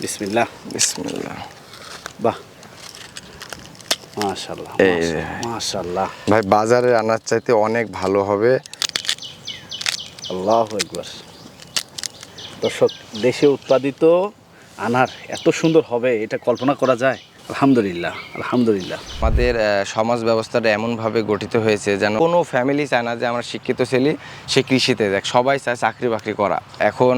বিসমিল্লাহ। বিসমিল্লাহ। বাহ, মাশাআল্লাহ মাশাআল্লাহ। ভাই বাজারে আনার চাইতে অনেক ভালো হবে। আল্লাহু আকবার। দর্শক, দেশে উৎপাদিত আনার এত সুন্দর হবে এটা কল্পনা করা যায়? আলহামদুলিল্লাহ আলহামদুলিল্লাহ। আমাদের সমাজ ব্যবস্থাটা এমনভাবে গঠিত হয়েছে যেন কোনো ফ্যামিলি চায় না যে আমার শিক্ষিত ছেলে সে কৃষিতে দেখ, সবাই চায় চাকরি বাকরি করা। এখন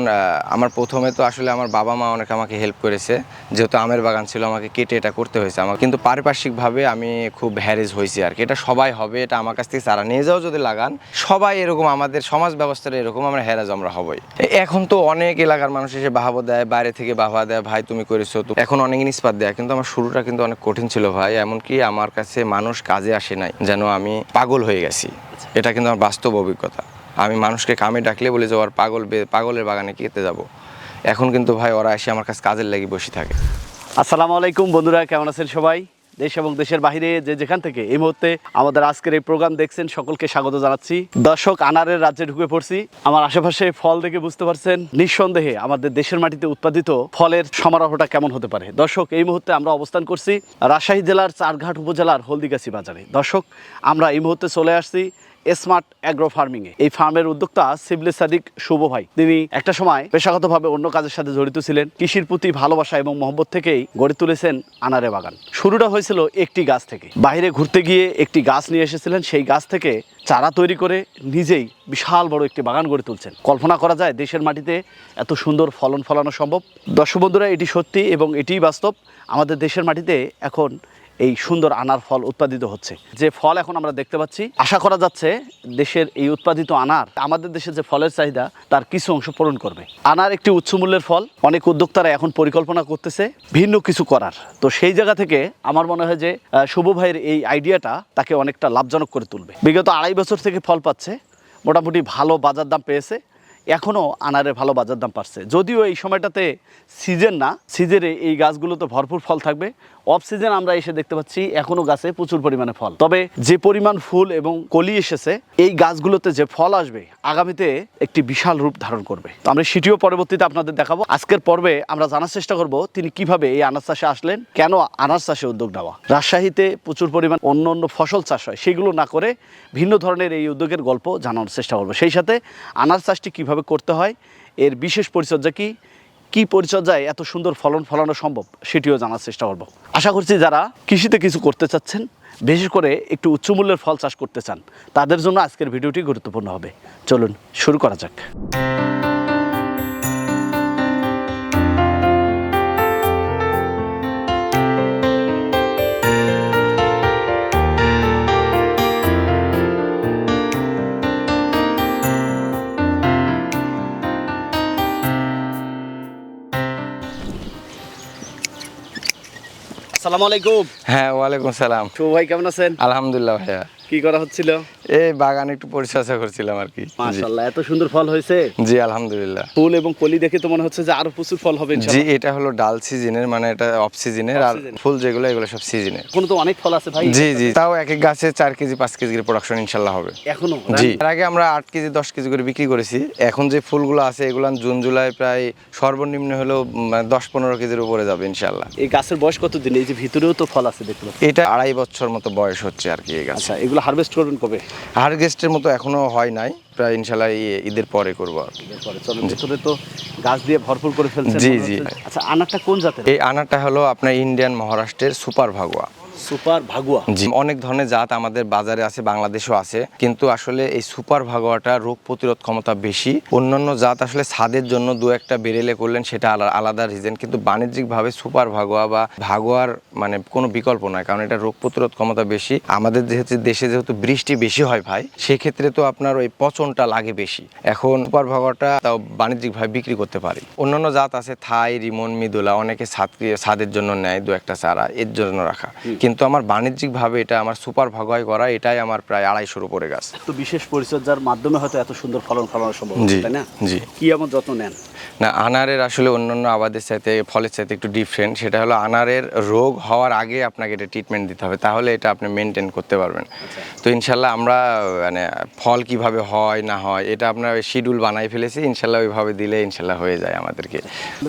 আমার প্রথমে তো আসলে আমার বাবা মা অনেক আমাকে হেল্প করেছে, যেহেতু আমের বাগান ছিল আমাকে কেটে এটা করতে হয়েছে আমার, কিন্তু পারিপার্শ্বিকভাবে আমি খুব হ্যারেজ হয়েছি আর কি। এটা সবাই হবে, এটা আমার কাছ থেকে চারা নিয়ে যাও যদি লাগান, সবাই এরকম, আমাদের সমাজ ব্যবস্থাটা এরকম, আমরা হ্যারেজ আমরা হবই। এখন তো অনেক এলাকার মানুষ এসে বাহাবা দেয়, বাইরে থেকে বাহাবা দেয়, ভাই তুমি করেছো তো, এখন অনেক নিষ্পাত দেয়, কিন্তু আমার শুরুটা কিন্তু অনেক কঠিন ছিল ভাই। এমনকি আমার কাছে মানুষ কাজে আসে নাই, যেন আমি পাগল হয়ে গেছি। এটা কিন্তু আমার বাস্তব অভিজ্ঞতা। আমি মানুষকে কামে ডাকলে বলে যে ওর পাগলের বাগানে কেটে যাব। এখন কিন্তু ভাই ওরা এসে আমার কাছে কাজের লাগি বসে থাকে। আসসালামু আলাইকুম বন্ধুরা, কেমন আছেন সবাই? দেশ এবং দেশের বাইরে যে যেখান থেকে এই মুহূর্তে আমাদের আজকের এই প্রোগ্রাম দেখছেন, সকলকে স্বাগত জানাচ্ছি। দর্শক, আনারের রাজ্যে ঢুকে পড়ছি। আমার আশেপাশে ফল দেখে বুঝতে পারছেন নিঃসন্দেহে আমাদের দেশের মাটিতে উৎপাদিত ফলের সমারোহটা কেমন হতে পারে। দর্শক, এই মুহূর্তে আমরা অবস্থান করছি রাজশাহী জেলার চারঘাট উপজেলার হলদিগাছি বাজারে। দর্শক, আমরা এই মুহূর্তে চলে আসছি স্মার্ট অ্যাগ্রো ফার্মিংয়ে। এই ফার্মের উদ্যোক্তা শিবলি সাদিক শুভ ভাই। তিনি একটা সময় পেশাগতভাবে অন্য কাজের সাথে জড়িত ছিলেন। কৃষির প্রতি ভালোবাসা এবং মহব্বত থেকেই গড়ে তুলেছেন আনারে বাগান। শুরুটা হয়েছিল একটি গাছ থেকে। বাইরে ঘুরতে গিয়ে একটি গাছ নিয়ে এসেছিলেন, সেই গাছ থেকে চারা তৈরি করে নিজেই বিশাল বড় একটি বাগান গড়ে তুলছেন। কল্পনা করা যায় দেশের মাটিতে এত সুন্দর ফলন ফলানো সম্ভব? দর্শক বন্ধুরা, এটি সত্যি এবং এটিই বাস্তব। আমাদের দেশের মাটিতে এখন এই সুন্দর আনার ফল উৎপাদিত হচ্ছে। যে ফল এখন আমরা দেখতে পাচ্ছি, আশা করা যাচ্ছে দেশের এই উৎপাদিত আনার আমাদের দেশে যে ফলের চাহিদা তার কিছু অংশ পূরণ করবে। আনার একটি উচ্চ মূল্যের ফল। অনেক উদ্যোক্তারা এখন পরিকল্পনা করতেছে ভিন্ন কিছু করার। তো সেই জায়গা থেকে আমার মনে হয় যে শুভ ভাইয়ের এই আইডিয়াটা তাকে অনেকটা লাভজনক করে তুলবে। বিগত 2.5 বছর থেকে ফল পাচ্ছে, মোটামুটি ভালো বাজার দাম পেয়েছে, এখনও আনারের ভালো বাজার দাম পাচ্ছে। যদিও এই সময়টাতে সিজন না, সিজনে এই গাছগুলোতে ভরপুর ফল থাকবে। অফ সিজন আমরা এসে দেখতে পাচ্ছি এখনও গাছে প্রচুর পরিমাণে ফল। তবে যে পরিমাণ ফুল এবং কলি এসেছে, এই গাছগুলোতে যে ফল আসবে আগামীতে একটি বিশাল রূপ ধারণ করবে। তো আমরা সেটিও পরবর্তীতে আপনাদের দেখাবো। আজকের পর্বে আমরা জানার চেষ্টা করব তিনি কিভাবে এই আনার চাষে আসলেন, কেন আনার চাষে উদ্যোগ নেওয়া। রাজশাহীতে প্রচুর পরিমাণ অন্য ফসল চাষ হয়, সেগুলো না করে ভিন্ন ধরনের এই উদ্যোগের গল্প জানানোর চেষ্টা করবো। সেই সাথে আনার চাষটি কিভাবে করতে হয়, এর বিশেষ পরিচর্যা কি পরিচর্যায় এত সুন্দর ফলন ফলানো সম্ভব, সেটিও জানার চেষ্টা করব। আশা করছি যারা কৃষিতে কিছু করতে চাচ্ছেন, বিশেষ করে একটু উচ্চমূল্যের ফল চাষ করতে চান, তাদের জন্য আজকের ভিডিওটি গুরুত্বপূর্ণ হবে। চলুন শুরু করা যাক। আসসালামু আলাইকুম। হ্যাঁ, ওয়ালাইকুম সালাম। শুভ ভাই, কেমন আছেন? আলহামদুলিল্লাহ ভাইয়া। কি করা হচ্ছিল? এই বাগান একটু পরিচর্যা করছিলাম আর কি। মাশাআল্লাহ, এত সুন্দর ফল হয়েছে। জি আলহামদুলিল্লাহ। ফুল এবং কলি দেখে তো মনে হচ্ছে যে আরো প্রচুর ফল হবে জি, ইনশাআল্লাহ। এটা হলো ডাল সিজনের, মানে এটা অফ সিজনের, আর ফুল যেগুলো এগুলো সব সিজনের। এখনো তো অনেক ফল আছে ভাই। জি জি, তাও এক এক গাছে 4 কেজি 5 কেজির প্রোডাকশন ইনশাল্লাহ হবে এখনো? জি। এর আগে আমরা 8 কেজি 10 কেজি করে বিক্রি করেছি। এখন যে ফুলগুলো আছে এগুলো জুন জুলাই প্রায় সর্বনিম্ন হলেও 10-15 কেজির উপরে যাবে ইনশাল্লাহ। এই গাছের বয়স কতদিন? এই যে ভিতরেও তো ফল আছে দেখতে পাচ্ছি। এটা 2.5 বছর মতো বয়স হচ্ছে আর কি এই গাছ। আচ্ছা, এগুলো হারভেস্ট করবেন কবে? হারভেস্টের মতো এখনো হয় নাই, প্রায় ইনশাল্লাহ ঈদের পরে করবো আর কি। চলুন, ভিতরে তো গাছ দিয়ে ভরপুর করে ফেলছেন। জি জি। আচ্ছা, আনারটা কোন জাতের? এই আনারটা হলো আপনার ইন্ডিয়ান মহারাষ্ট্রের সুপার ভাগুয়া। সুপার ভাগুয়া? জি, অনেক ধরনের জাত আমাদের বাজারে আছে, বাংলাদেশেও আছে, কিন্তু আসলে এই সুপার ভাগুয়াটা রোগ প্রতিরোধ ক্ষমতা বেশি। অন্যান্য জাত আসলে ছাদের জন্য 2-1টা বেরেলে করলেন, সেটা আলাদা রিজন, কিন্তু বাণিজ্যিকভাবে সুপার ভাগুয়া বা ভাগুয়ার মানে কোনো বিকল্প নয়, কারণ এটা রোগ প্রতিরোধ ক্ষমতা বেশি। আমাদের দেশে যেহেতু বৃষ্টি বেশি হয় ভাই, সেক্ষেত্রে তো আপনার ওই পচনটা লাগে বেশি। এখন সুপার ভাগুয়াটা তাও বাণিজ্যিকভাবে বিক্রি করতে পারি। অন্যান্য জাত আছে থাই, রিমন, মৃদুলা, অনেকে ছাদের জন্য নেয় 2-1টা চারা এর জন্য রাখা, কিন্তু কিন্তু আমার বাণিজ্যিকভাবে এটা আমার সুপার ভাগাই করা, এটাই আমার প্রায় 250-র উপরে গাছ। তো বিশেষ পরিচর্যার মাধ্যমে হয়তো এত সুন্দর ফলন ফলানো সম্ভব জি, তাই না? জি। কি এমন যত্ন নেন? না, আনারের আসলে অন্যান্য আবাদের সাথে ফলের সাথে একটু ডিফারেন্ট। সেটা হলো আনারের রোগ হওয়ার আগে আপনাকে এটা ট্রিটমেন্ট দিতে হবে, তাহলে এটা আপনি মেনটেন করতে পারবেন। তো ইনশাল্লাহ আমরা মানে ফল কিভাবে হয় না হয় এটা আপনার শিডিউল বানাই ফেলেছি, ইনশাল্লাহ ওইভাবে দিলে ইনশাল্লাহ হয়ে যায় আমাদেরকে।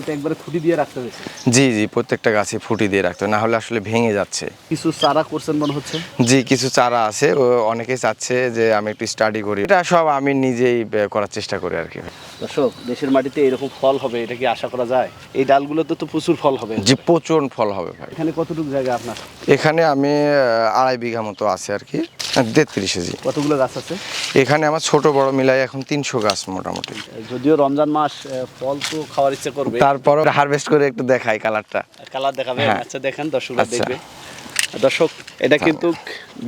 তো একবারে খুঁটি দিয়ে রাখতে হয়েছে। জি, জি, প্রত্যেকটা গাছে ফুটি দিয়ে রাখতে হবে, না হলে আসলে ভেঙে যাচ্ছে। কিছু চারা করছেন মনে হচ্ছে। জি, কিছু চারা আছে, অনেকেই চাচ্ছে যে আমি একটু স্টাডি করি, এটা সব আমি নিজেই করার চেষ্টা করি আর কি। দর্শক, দেশের মাটিতে এরকম ফল হবে এটা কি আশা করা যায়? এই ডালগুলোতে তো প্রচুর ফল হবে। জি, প্রচুর ফল হবে ভাই। এখানে কতটুকু জায়গা আপনার? এখানে আমি 2.5 বিঘা মতো আছে আর কি, 33 কেজি। কতগুলো গাছ আছে? এখানে আমার ছোট বড় মিলাই এখন 300 গাছ মোটামুটি। যদিও রমজান মাস, ফল তো খাওয়ার ইচ্ছে করবে। তারপর হারভেস্ট করে একটু দেখাই কালারটা। কালার দেখাবে? হ্যাঁ। আচ্ছা দেখেন, দর্শকরা আচ্ছা। দেখবে। দর্শক, এটা কিন্তু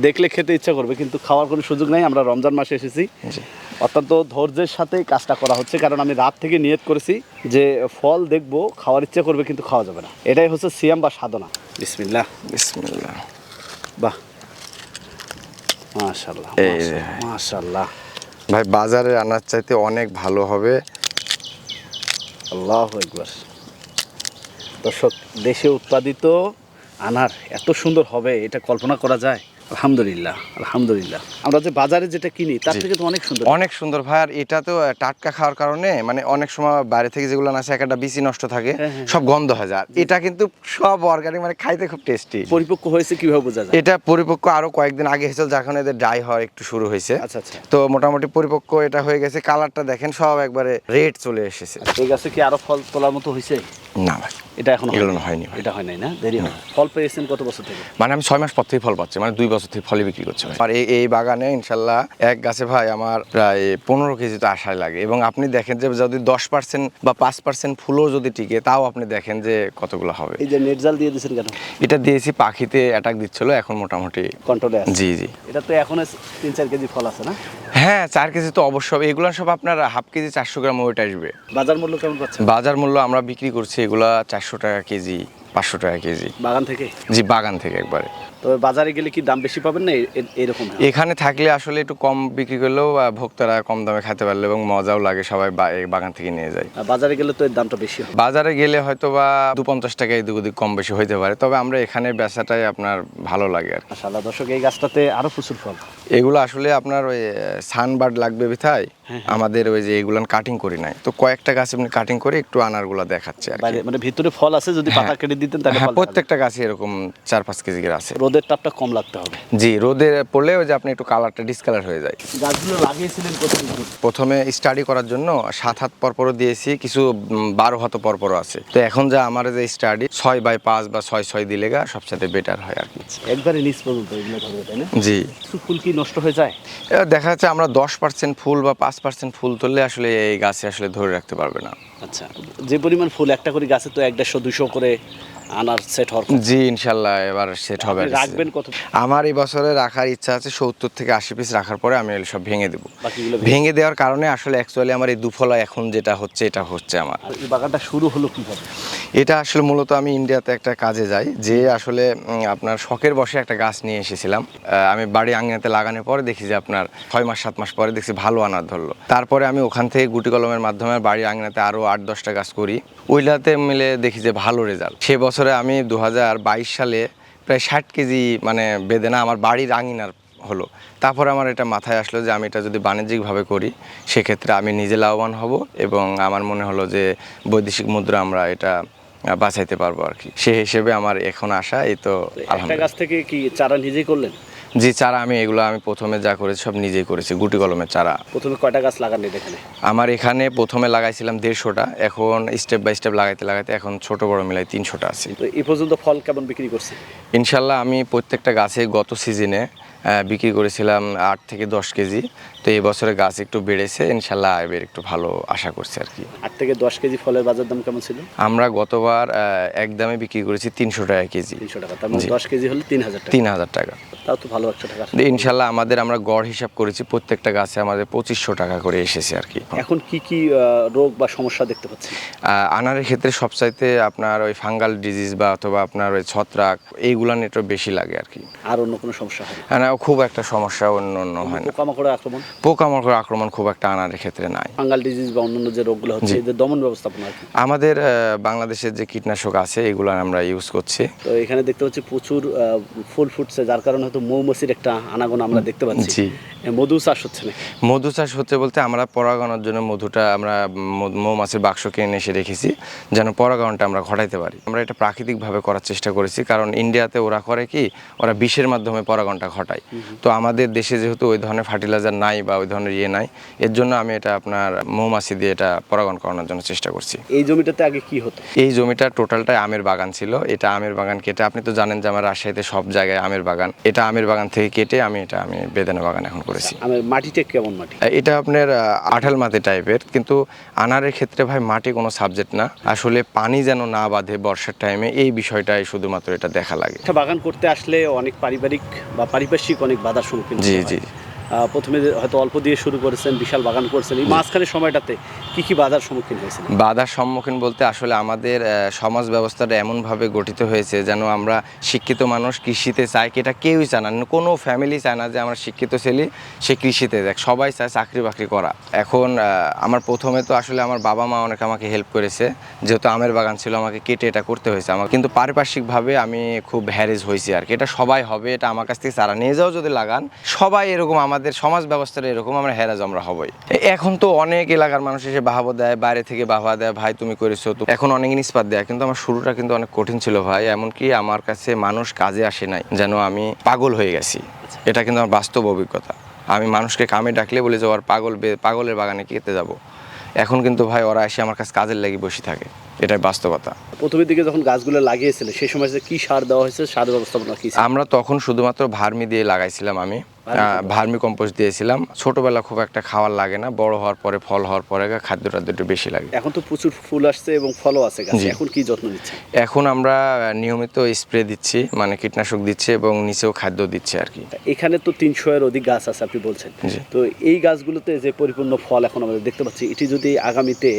দেখলে খেতে ইচ্ছা করবে, কিন্তু খাওয়ার কোনো সুযোগ নাই। আমরা রমজান মাসে এসেছি, জি। অত্যন্ত ধৈর্যের সাথেই কাজটা করা হচ্ছে, কারণ আমি রাত থেকে নিয়ত করেছি যে ফল দেখবো, খাওয়ার ইচ্ছা করবে কিন্তু খাওয়া যাবে না। এটাই হচ্ছে সিয়াম বা সাধনা। বিসমিল্লাহ। বিসমিল্লাহ। বাহ, মাশাআল্লাহ, এই যে। মাশাআল্লাহ। ভাই বাজারে আনার চাইতে অনেক ভালো হবে। আল্লাহু আকবার। দর্শক, দেশে উৎপাদিত আনার এত সুন্দর হবে এটা কল্পনা করা যায়? আলহামদুলিল্লাহ, আলহামদুলিল্লাহ। আমরা যে বাজারে যেটা কিনি তার জি। থেকে তো অনেক সুন্দর। অনেক সুন্দর ভাই, আর এটা তো টাটকা খাওয়ার কারণে মানে অনেক সময় বাইরে থেকে যেগুলো আসে একটা বিচি নষ্ট থাকে, সব গন্ধ হয়ে যায়। এটা কিন্তু সব অর্গানিক, মানে খাইতে খুব টেস্টি। পরিপক্ক হয়েছে কিভাবে বোঝা যায়? এটা পরিপক্ক আরো কয়েকদিন আগে হয়েছিল, যখন এদের ড্রাই হওয়ার একটু শুরু হয়েছে। আচ্ছা আচ্ছা। তো মোটামুটি পরিপক্ক এটা হয়ে গেছে। কালারটা দেখেন, সব একবারে রেড চলে এসেছে। এই গাছে কি আরো ফল তোলার মতো হয়েছে? না ভাই, এটা এখনো এগুলো হয়নি ভাই। এটা হয় নাই না, দেরি হয়। ফল পেয়েছেন কত বছর থেকে? মানে আমি 6 মাস পর থেকে ফল পাচ্ছি, মানে 2 বছর থেকে ফলই বিক্রি করছি ভাই। আর এই বাগানে ইনশাল্লাহ এক গাছে ভাই আমার প্রায় 15 কেজি তো আশায় লাগে। এবং আপনি দেখেন যে যদি 10% বা 5% ফুলও যদি টিকে, তাও আপনি দেখেন যে কতগুলো হবে। এই যে নেট জাল দিয়ে দিয়েছেন কেন? এটা দিয়েছি, পাখিতে অ্যাটাক দিচ্ছিল, এখন মোটামুটি কন্ট্রোলে আছে। জি, জি। এটা তো এখনো 3-4 কেজি ফল আছে না? হ্যাঁ, 4 কেজি তো অবশ্যই হবে। এগুলো সব আপনার হাফ কেজি 400 গ্রাম ওয়েট আসবে। বাজার মূল্য কেমন পাচ্ছেন? বাজার মূল্য আমরা বিক্রি করছি এগুলা 400 টাকা কেজি, 500 টাকা কেজি। বাগান থেকে? জি, বাগান থেকে একবারে। তবে বাজারে গেলে কি দাম বেশি পাবেন না এরকম? এখানে থাকলে আসলে একটু কম বিক্রি করলেও ভোক্তারা কম দামে খেতে পারলে এবং মজাও লাগে, সবাই এই বাগান থেকে নিয়ে যায়। আর বাজারে গেলে তো এর দামটা বেশি হবে। বাজারে গেলে হয়তো বা 250 টাকা এদিক ওদিক কম বেশি হইতে পারে, তবে আমরা এখানে বেচাটাই আপনার ভালো লাগে আর কি। মাশাআল্লাহ, দর্শক, এই গাছটাতে আরো প্রচুর ফল। এগুলো আসলে আপনার ওই সানবার্ড লাগবে বিথায় আমাদের ওই যে এগুলো কাটিং করি নাই, তো কয়েকটা গাছ এমনি কাটিং করে একটু আনারগুলো দেখাচ্ছে আর কি। বাইরে মানে ভিতরে ফল আছে, যদি পাতা কেটে দিতেন তাহলে হ্যাঁ, ফল থাকবে। প্রত্যেকটা গাছে এরকম 4-5 কেজি করে আছে। রোদের তাপটা কম লাগতে হবে। জি, রোদে পড়লে ওই যে আপনি একটু কালারটা ডিসকালার হয়ে যায়। গাছগুলো লাগিয়েছিলেন কতদিন ধরে? প্রথমে স্টাডি করার জন্য 7 হাত পরপরও দিয়েছি, কিছু 12 হাত পরপরও আছে। তো এখন যা আমার যে স্টাডি 6x5 বা 6x6 দিলে গা সবচেয়ে বেটার হয় আর কি। একবারে নিচ পর্যন্ত এগুলো ধরবে তাই না? জি। কিছু ফুল কি নষ্ট হয়ে যায়? এবার দেখা যাচ্ছে আমরা 10% ফুল বা 5% ফুল তুললে আসলে এই গাছে আসলে ধরে রাখতে পারবে না। আচ্ছা, যে পরিমাণ ফুল একটা করে গাছে তো 150-200 করে আনার সেট হওয়ার কথা। জি, ইনশাল্লাহ এবার সেট হবে। আপনি রাখবেন কত? আমার এই বছরে রাখার ইচ্ছা আছে 70 থেকে 80 পিস রাখার পরে আমি এগুলো সব ভেঙে দেবো। বাকিগুলো ভেঙে দেওয়ার কারণে আসলে অ্যাকচুয়ালি আমার এই দুফলা এখন যেটা হচ্ছে এটা হচ্ছে আমার। আর এই বাগানটা শুরু হলো কিভাবে? এটা আসলে মূলত আমি ইন্ডিয়াতে একটা কাজে যাই, যে আসলে আপনার শখের বসে একটা গাছ নিয়ে এসেছিলাম। আমি বাড়ি আঙিনাতে লাগানোর পরে দেখি যে আপনার 6-7 মাস পরে দেখছি ভালো আনার ধরলো। তারপরে আমি ওখান থেকে গুটি কলমের মাধ্যমে বাড়ির আঙিনাতে আরও 8-10টা গাছ করি, ওইটাতে মিলে দেখি যে ভালো রেজাল্ট। সে বছরে আমি 2022 সালে প্রায় 60 কেজি মানে বেদেনা আমার বাড়ির আঙিনার হলো। তারপর আমার এটা মাথায় আসলো যে আমি এটা যদি বাণিজ্যিকভাবে করি সেক্ষেত্রে আমি নিজে লাভবান হব, এবং আমার মনে হলো যে বৈদেশিক মুদ্রা আমরা এটা বাঁচাইতে পারবো আর কি। সে হিসেবে আমার এখন আসা এই তো। একটা গাছ থেকে কি চারা নিজেই করলেন? জি, চারা আমি প্রথমে যা করেছি সব নিজেই করেছি, গুটি কলমের চারা। প্রথমে কয়টা গাছ লাগালেন এখানে? আমার এখানে প্রথমে লাগাইছিলাম 150টা, এখন স্টেপ বাই স্টেপ লাগাইতে লাগাইতে এখন ছোট বড় মিলাই 300টা আছে। তো এই পর্যন্ত ফল কেমন বিক্রি করছে? ইনশাল্লাহ আমি প্রত্যেকটা গাছে গত সিজনে বিক্রি করেছিলাম 8 থেকে 10 কেজি। তো এই বছরে গাছ একটু বেড়েছে, ইনশাল্লাহ এবার একটু ভালো আশা করছি আর কি। 8 থেকে 10 কেজি ফলের বাজার দাম কেমন ছিল? আমরা গতবার একদমে বিক্রি করেছি 300 টাকা কেজি। 300 টাকা, তার মানে 10 কেজি হলে 3000 টাকা। 3000 টাকা। তাও তো ভালো ভালো একটা টাকা? ইনশাল্লাহ আমরা গড় হিসাব করেছি, প্রত্যেকটা গাছে আমাদের 2500 টাকা করে এসেছে আর কি। এখন কি কি রোগ বা সমস্যা দেখতে পাচ্ছেন? আনারের ক্ষেত্রে সবচাইতে আপনার ওই ফাঙ্গাল ডিজিজ বা অথবা আপনার ওই ছত্রাক এইগুলা একটু বেশি লাগে আর কি। আর অন্য কোনো সমস্যা হয় না, খুব একটা সমস্যা অন্য হয় না। পোকামাকড়ের আক্রমণ? পোকামাকড় আক্রমণ খুব একটা আনারের ক্ষেত্রে নাই। ফাঙ্গাল ডিজিজ বা অন্যান্য যে রোগগুলো হচ্ছে এদের দমন ব্যবস্থাপনা কি? আমাদের বাংলাদেশের যে কীটনাশক আছে এগুলো আমরা ইউজ করছি। তো এখানে দেখতে পাচ্ছি প্রচুর ফুল ফুটছে, যার কারণে হয়তো মৌমাছির একটা আনাগোনা আমরা দেখতে পাচ্ছি। জি। মধু চাষ হচ্ছে না? মধু চাষ হচ্ছে বলতে আমরা পরাগানোর জন্য মধুটা আমরা মৌমাছির বাক্স কিনে এসে রেখেছি, যেন পরাগায়নটা আমরা ঘটাইতে পারি। আমরা এটা প্রাকৃতিকভাবে করার চেষ্টা করেছি, কারণ ইন্ডিয়াতে ওরা করে কি, ওরা বিষের মাধ্যমে পরাগনটা ঘটায়। তো আমাদের দেশে যেহেতু ওই ধরনের ফার্টিলাইজার নাই বা ওই ধরনের নাই, এর জন্য আমি এটা আপনার মৌমাছি দিয়ে এটা পরাগন করানোর জন্য চেষ্টা করছি। এই জমিটাতে আগে কি হতো? এই জমিটা টোটালটাই আমের বাগান ছিল। এটা আমের বাগান কেটে, আপনি তো জানেন যে আমার রাজশাহীতে সব জায়গায় আমের বাগান, এটা আমের বাগান থেকে কেটে আমি বেদানা বাগান এখন করেছি। আমের মাটিটা কেমন মাটি? এটা আপনার আঠাল মাটি টাইপের, কিন্তু আনারের ক্ষেত্রে ভাই মাটি কোনো সাবজেক্ট না, আসলে পানি যেন না বাঁধে বর্ষার টাইমে, এই বিষয়টাই শুধুমাত্র এটা দেখা লাগে। একটা বাগান করতে আসলে অনেক পারিপার্শ্বিক অনেক বাধার সম্মুখীন জি হতে হয়। জি। প্রথমে হয়তো অল্প দিয়ে শুরু করেছেন, বিশাল বাগান করছেন, এই মাঝখানের সময়টাতে কি কি বাধার সম্মুখীন হয়েছেন? বাধার সম্মুখীন বলতে আসলে আমাদের সমাজ ব্যবস্থাটা এমনভাবে গঠিত হয়েছে যেন আমরা শিক্ষিত মানুষ কৃষিতে চাই, কি এটা কেউই চায় না, কোনো ফ্যামিলি চায় না যে আমরা শিক্ষিত ছেলে সে কৃষিতে দেখ, সবাই চায় চাকরি বাকরি করা। এখন আমার প্রথমে তো আসলে আমার বাবা মা অনেক আমাকে হেল্প করেছে, যেহেতু আমের বাগান ছিল আমাকে কেটে এটা করতে হয়েছে আমার, কিন্তু পারিপার্শ্বিকভাবে আমি খুব হ্যারেজ হয়েছি আর কি। এটা সবাই হবে, এটা আমার কাছ থেকে চারা নিয়ে যাও যদি লাগান, সবাই এরকম, আমাদের সমাজ ব্যবস্থাটা এরকম, আমরা হ্যারাজ আমরা হবই। এখন তো অনেক এলাকার মানুষ এসে বাহাবা দেয়, বাইরে থেকে বাহাবা দেয়, ভাই তুমি করেছো তো, এখন অনেক নিষ্পাত দেয়, কিন্তু আমার শুরুটা কিন্তু অনেক কঠিন ছিল ভাই। এমনকি আমার কাছে মানুষ কাজে আসে নাই, যেন আমি পাগল হয়ে গেছি। এটা কিন্তু আমার বাস্তব অভিজ্ঞতা। আমি মানুষকে কামে ডাকলে বলে যে ওর পাগলের বাগানে কেটে যাব, এখন কিন্তু ভাই ওরা এসে আমার কাছে কাজের লাগি বসে থাকে, এটাই বাস্তবতা। প্রথমের দিকে যখন গাছগুলো লাগিয়েছিলেন সেই সময় যে কি সার দেওয়া হয়েছে, সার ব্যবস্থাপনা কি ছিল? আমরা তখন শুধুমাত্র ভার্মি দিয়ে লাগাইছিলাম, আমি ভার্মি কম্পোস্ট দিয়েছিলাম। ছোটবেলা খুব একটা খাওয়ার লাগে না, বড় হওয়ার পরে ফল হওয়ার পরে খাদ্য টাদ্য একটু বেশি লাগে। এখন তো প্রচুর ফুল আসছে এবং ফলও আছে গাছে, এখন কি যত্ন নিচ্ছে? এখন আমরা নিয়মিত স্প্রে দিচ্ছি, মানে কীটনাশক দিচ্ছি এবং নিচেও খাদ্য দিচ্ছি আর কি। এখানে তো 300-এর অধিক গাছ আছে আপনি বলছেন, তো এই গাছগুলোতে যে পরিপূর্ণ ফল এখন আমরা দেখতে পাচ্ছি, এটি যদি আগামীতে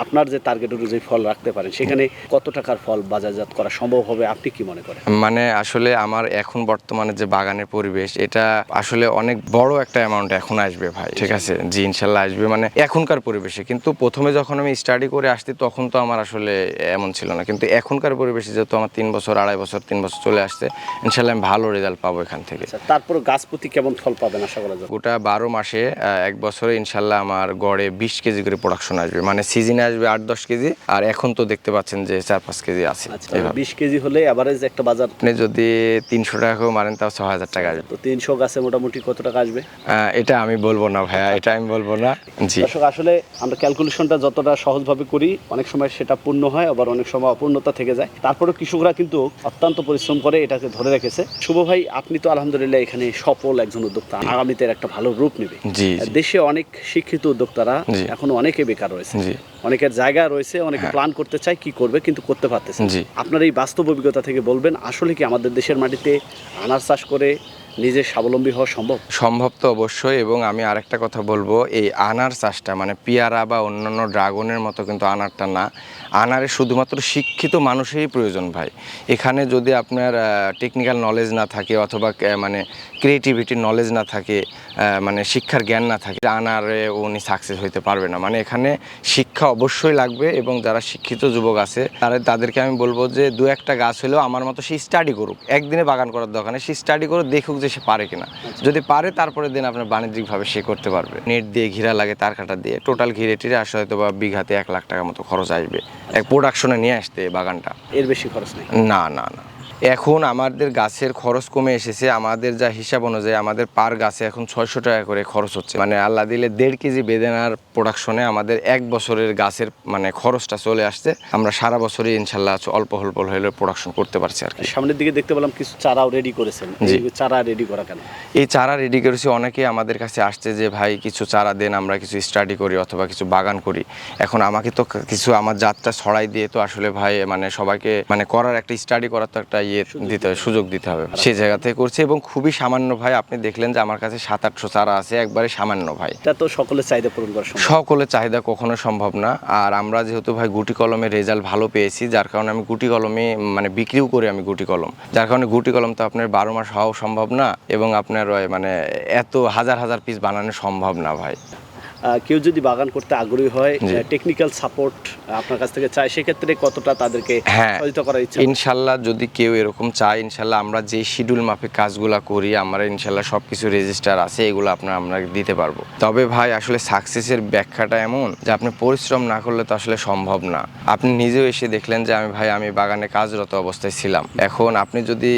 আপনার যে টার্গেট অনুযায়ী ফল রাখতে পারেন, সেখানে কত টাকার ফল বাজারজাত করা সম্ভব হবে আপনি কি মনে করেন? মানে আসলে আমার এখন বর্তমানে যে বাগানের পরিবেশ, এটা আসলে অনেক বড় একটা অ্যামাউন্ট এখন আসবে ভাই, ঠিক আছে? জি ইনশাল্লাহ আসবে, মানে এখনকার পরিবেশে। কিন্তু প্রথমে যখন আমি স্টাডি করে আসছি তখন তো আমার আসলে এমন ছিল না, কিন্তু এখনকার পরিবেশে যেহেতু আমার 3 বছর 3 বছর চলে আসছে, ইনশাল্লাহ আমি ভালো রেজাল্ট পাবো এখান থেকে। তারপর গাছ প্রতি কেমন ফল পাবেন আশা করা যায়? গোটা 12 মাসে 1 বছরে ইনশাল্লাহ আমার গড়ে 20 কেজি করে প্রোডাকশন আসবে, মানে সিজনে আসবে 8-10 কেজি, আর এখন তো দেখতে পাচ্ছেন যে 4-5 কেজি আছে। 20 কেজি হলে এভারেজ একটা বাজার, আপনি যদি 300 টাকাও মারেন তাও 6000 টাকা আসবে। তো 300 গাছে মোটামুটি কত টাকা আসবে? এটা আমি বলবো না ভাইয়া, এটা আমি বলবো না। জি দর্শক, আসলে আমরা ক্যালকুলেশনটা যতটা সহজভাবে করি অনেক সময় সেটা পূর্ণ হয়, আবার অনেক সময় অপূর্ণতা থেকে যায়। তারপরেও কৃষকরা কিন্তু অত্যন্ত পরিশ্রম করে এটাকে ধরে রেখেছে। শুভ ভাই, আপনি তো আলহামদুলিল্লাহ এখানে সফল একজন উদ্যোক্তা, আগামীতে একটা ভালো রূপ নেবে। জি দেশে অনেক শিক্ষিত উদ্যোক্তারা এখনো অনেকে বেকার রয়েছে, অনেকের জায়গা রয়েছে, অনেকে প্ল্যান করতে চায় কি করবে কিন্তু করতে পারতেছে। আপনার এই বাস্তব অভিজ্ঞতা থেকে বলবেন, আসলে কি আমাদের দেশের মাটিতে আনার চাষ করে নিজের স্বাবলম্বী হওয়া সম্ভব? সম্ভব তো অবশ্যই। এবং আমি আরেকটা কথা বলবো, এই আনার চাষটা মানে পেয়ারা বা অন্যান্য ড্রাগনের মতো কিন্তু আনারটা না, আনারে শুধুমাত্র শিক্ষিত মানুষেরই প্রয়োজন ভাই। এখানে যদি আপনার টেকনিক্যাল নলেজ না থাকে অথবা মানে ক্রিয়েটিভিটির নলেজ না থাকে, মানে শিক্ষার জ্ঞান না থাকে, আনারে উনি সাকসেস হইতে পারবে না। মানে এখানে শিক্ষা অবশ্যই লাগবে, এবং যারা শিক্ষিত যুবক আছে তাদেরকে আমি বলবো যে 2-1টা গাছ হলেও আমার মতো সে স্টাডি করুক, একদিনে বাগান করার দরকার নেই, সে স্টাডি করুক, দেখুক যে সে পারে কিনা। যদি পারে তারপরে দিন আপনার বাণিজ্যিকভাবে সে করতে পারবে। নেট দিয়ে ঘিরা লাগে, তার কাটা দিয়ে টোটাল ঘিরে টিরে আসলে হয়তো বা বিঘাতে 1 লাখ টাকা মতো খরচ আসবে এক প্রোডাকশনে নিয়ে আসতে বাগানটা। এর বেশি খরচ নেই? না না না, এখন আমাদের গাছের খরচ কমে এসেছে। আমাদের যা হিসাব অনুযায়ী আমাদের পার গাছে এখন 600 টাকা করে খরচ হচ্ছে, মানে আল্লাহ দিলে 1.5 কেজি বেদানার প্রোডাকশনে আমাদের 1 বছরের গাছের মানে খরচটা চলে আসছে। আমরা সারা বছরই ইনশাল্লাহ অল্প হলে প্রোডাকশন করতে পারছি আর কি। সামনের দিকে দেখতে পেলাম কিছু চারাও রেডি করেছেন, এই চারা রেডি করা কেন? এই চারা রেডি করেছি, অনেকে আমাদের কাছে আসছে যে ভাই কিছু চারা দেন, আমরা কিছু স্টাডি করি অথবা কিছু বাগান করি। এখন আমাকে তো কিছু আমার জাতটা ছড়াই দিয়ে তো আসলে ভাই মানে সবাইকে মানে করার একটা স্টাডি করার তো একটা দিতে হবে, সুযোগ দিতে হবে, সেই জায়গা থেকে করছি। এবং খুবই সামান্য ভাই, আপনি দেখলেন যে আমার কাছে 700-800 চারা আছে, একবারে সামান্য ভাই। এটা তো সকলের চাহিদা পূরণ করা সম্ভব। সকলের চাহিদা কখনো সম্ভব না। আর আমরা যেহেতু ভাই গুটি কলমের রেজাল্ট ভালো পেয়েছি, যার কারণে আমি গুটি কলমে মানে বিক্রিও করি আমি গুটি কলম, যার কারণে গুটি কলম তো আপনার 12 মাস হওয়াও সম্ভব না, এবং আপনার মানে এত হাজার হাজার পিস বানানো সম্ভব না ভাই। কেউ যদি বাগান করতে আগ্রহী হয়, টেকনিক্যাল সাপোর্ট আপনার কাছ থেকে চায়, সেক্ষেত্রে কতটা তাদেরকে সহযোগিতা করার ইচ্ছা? ইনশাল্লাহ যদি কেউ এরকম চায়, ইনশাল্লাহ আমরা যে শিডিউল মাফিক কাজগুলো করি, আমরা ইনশাল্লাহ সব কিছু রেজিস্টার আছে, এগুলো আমরা দিতে পারবো। তবে ভাই আসলে সাকসেসের ব্যাখ্যাটা এমন যে আপনি পরিশ্রম না করলে তো আসলে সম্ভব না। আপনি নিজেও এসে দেখলেন যে আমি বাগানে কাজরত অবস্থায় ছিলাম। এখন আপনি যদি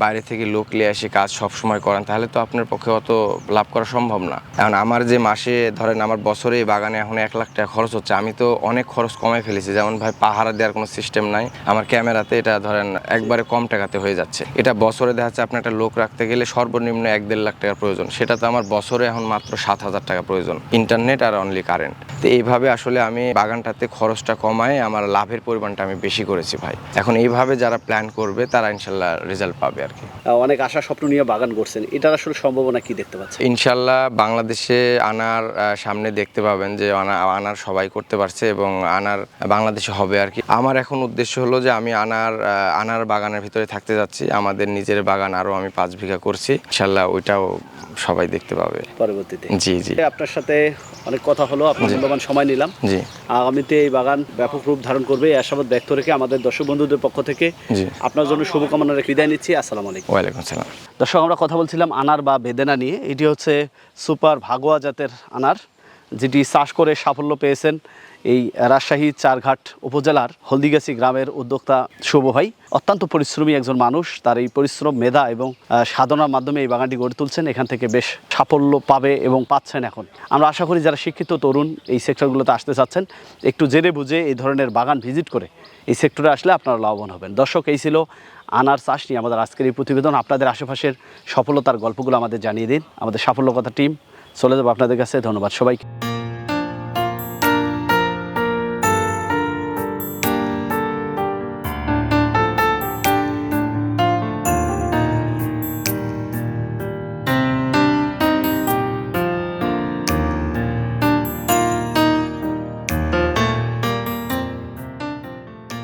বাইরে থেকে লোক নিয়ে এসে কাজ সবসময় করেন, তাহলে তো আপনার পক্ষে অত লাভ করা সম্ভব না। এখন আমার যে মাসে ধরেন আমার বছরে এই বাগানে এখন 1 লাখ টাকা খরচ হচ্ছে, আমি তো অনেক খরচ কমাই ফেলেছি। যেমন ভাই পাহারা দেওয়ার কোনো সিস্টেম নাই আমার ক্যামেরাতে, এটা ধরেন একবারে কম টাকাতে হয়ে যাচ্ছে। এটা বছরে দেখা যাচ্ছে আপনার একটা লোক রাখতে গেলে সর্বনিম্ন 1-1.5 লাখ টাকার প্রয়োজন, সেটা তো আমার বছরে এখন মাত্র 7,000 টাকা প্রয়োজন, ইন্টারনেট আর অনলি কারেন্ট। তো এইভাবে আসলে আমি বাগানটাতে খরচটা কমায় আমার লাভের পরিমাণটা আমি বেশি করেছি ভাই। এখন এইভাবে যারা প্ল্যান করবে তারা ইনশাল্লাহ রেজাল্ট পাবে আর কি। অনেক আশা স্বপ্ন নিয়ে বাগান করছেন, এটার আসলে সম্ভাবনা কি দেখতে পাচ্ছেন? ইনশাল্লাহ বাংলাদেশে আনার সামনে দেখতে পাবেন যে আনার সবাই করতে পারছে, এবং আনার বাংলাদেশে হবে আর কি। আমার এখন উদ্দেশ্য হলো যে আমি আনার বাগানের ভিতরে থাকতে যাচ্ছি। আমাদের নিজের বাগান আরও আমি 5 বিঘা করছি, ইনশাল্লাহ ওইটাও সবাই দেখতে পাবে পরবর্তীতে। জি জি, আপনার সাথে অনেক কথা হলো, আপনার মূল্যবান সময় নিলাম। জি, আগামীতে এই বাগান ব্যাপক রূপ ধারণ করবে এই আশাবাদ ব্যক্ত রেখে আমাদের দর্শক বন্ধুদের পক্ষ থেকে জি, আপনার জন্য শুভকামনা রেখে বিদায় নিচ্ছি। আসসালামু আলাইকুম। ওয়ালাইকুম আসসালাম। দর্শক, আমরা কথা বলছিলাম আনার বা বেদেনা নিয়ে। এটি হচ্ছে সুপার ভাগোয়া জাতের আনার, যেটি চাষ করে সাফল্য পেয়েছেন এই রাজশাহী চারঘাট উপজেলার হলদিগাছি গ্রামের উদ্যোক্তা শুভ ভাই। অত্যন্ত পরিশ্রমী একজন মানুষ, তার এই পরিশ্রম, মেধা এবং সাধনার মাধ্যমে এই বাগানটি গড়ে তুলছেন। এখান থেকে বেশ সাফল্য পাবে এবং পাচ্ছেন। এখন আমরা আশা করি যারা শিক্ষিত তরুণ এই সেক্টরগুলোতে আসতে চাচ্ছেন, একটু জেনে বুঝে এই ধরনের বাগান ভিজিট করে এই সেক্টরে আসলে আপনারা লাভবান হবেন। দর্শক, এই ছিল আনার চাষ নিয়ে আমাদের আজকের এই প্রতিবেদন। আপনাদের আশেপাশের সফলতার গল্পগুলো আমাদের জানিয়ে দিন। আমাদের সাফল্য কথা টিম চলে যাবো আপনাদের কাছে। ধন্যবাদ সবাইকে।